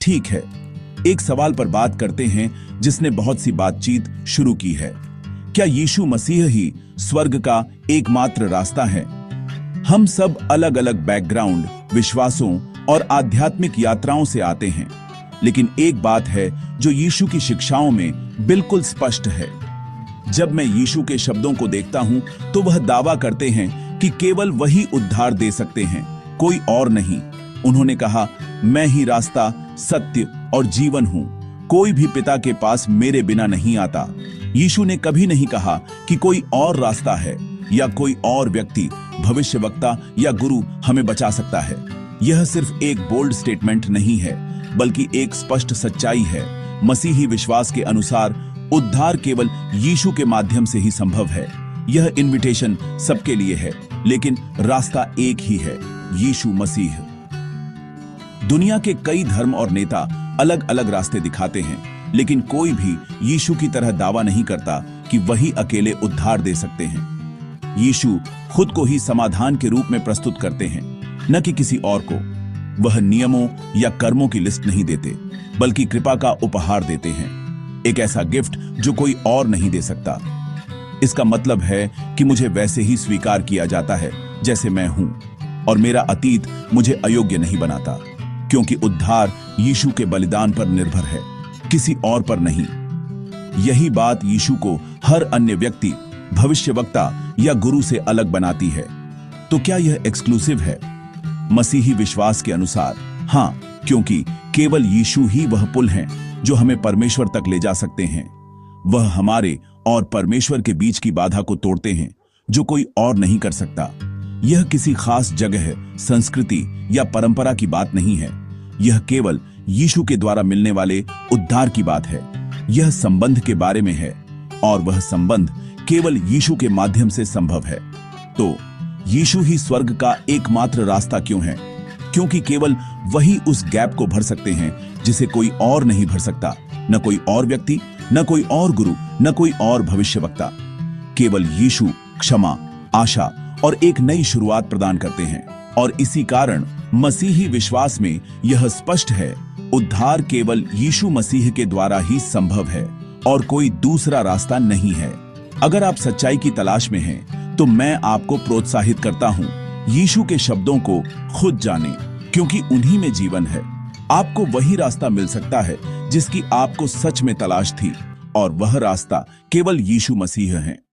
ठीक है, एक सवाल पर बात करते हैं जिसने बहुत सी बातचीत शुरू की है। क्या यीशु मसीह ही स्वर्ग का एकमात्र रास्ता है? हम सब अलग अलग बैकग्राउंड, विश्वासों और आध्यात्मिक यात्राओं से आते हैं, लेकिन एक बात है जो यीशु की शिक्षाओं में बिल्कुल स्पष्ट है। जब मैं यीशु के शब्दों को देखता हूं तो वह दावा करते हैं कि केवल वही उद्धार दे सकते हैं, कोई और नहीं। उन्होंने कहा, मैं ही रास्ता, सत्य और जीवन हूं, कोई भी पिता के पास मेरे बिना नहीं आता। यीशु ने कभी नहीं कहा कि कोई और रास्ता है या कोई और व्यक्ति, भविष्यवक्ता या गुरु हमें बचा सकता है। यह सिर्फ एक बोल्ड स्टेटमेंट नहीं है, बल्कि एक स्पष्ट सच्चाई है। मसीही विश्वास के अनुसार उद्धार केवल यीशु के माध्यम से ही संभव है। यह इनविटेशन सबके लिए है, लेकिन रास्ता एक ही है, यीशु मसीह। दुनिया के कई धर्म और नेता अलग अलग रास्ते दिखाते हैं, लेकिन कोई भी यीशु की तरह दावा नहीं करता कि वही अकेले उद्धार दे सकते हैं। यीशु खुद को ही समाधान के रूप में प्रस्तुत करते हैं, न कि किसी और को। वह नियमों या कर्मों की लिस्ट नहीं देते, बल्कि कृपा का उपहार देते हैं, एक ऐसा गिफ्ट जो कोई और नहीं दे सकता। इसका मतलब है कि मुझे वैसे ही स्वीकार किया जाता है जैसे मैं हूं, और मेरा अतीत मुझे अयोग्य नहीं बनाता, क्योंकि उद्धार यीशु के बलिदान पर निर्भर है, किसी और पर नहीं। यही बात यीशु को हर अन्य व्यक्ति, भविष्यवक्ता या गुरु से अलग बनाती है। तो क्या यह एक्सक्लूसिव है? मसीही विश्वास के अनुसार हां, क्योंकि केवल यीशु ही वह पुल हैं जो हमें परमेश्वर तक ले जा सकते हैं। वह हमारे और परमेश्वर के बीच की बाधा को तोड़ते हैं, जो कोई और नहीं कर सकता। यह किसी खास जगह, संस्कृति या परंपरा की बात नहीं है। यह केवल यीशु के द्वारा मिलने वाले उद्धार की बात है। यह संबंध के बारे में है, और वह संबंध केवल यीशु के माध्यम से संभव है। तो यीशु ही स्वर्ग का एकमात्र रास्ता क्यों है? क्योंकि केवल वही उस गैप को भर सकते हैं जिसे कोई और नहीं भर सकता। न कोई और व्यक्ति, न कोई और गुरु, न कोई और भविष्यवक्ता। केवल यीशु क्षमा, आशा और एक नई शुरुआत प्रदान करते हैं। और इसी कारण मसीही विश्वास में यह स्पष्ट है, उद्धार केवल यीशु मसीह के द्वारा ही संभव है और कोई दूसरा रास्ता नहीं है। अगर आप सच्चाई की तलाश में हैं, तो मैं आपको प्रोत्साहित करता हूं, यीशु के शब्दों को खुद जानें, क्योंकि उन्हीं में जीवन है। आपको वही रास्ता मिल सकता है जिसकी आपको सच में तलाश थी, और वह रास्ता केवल यीशु मसीह है।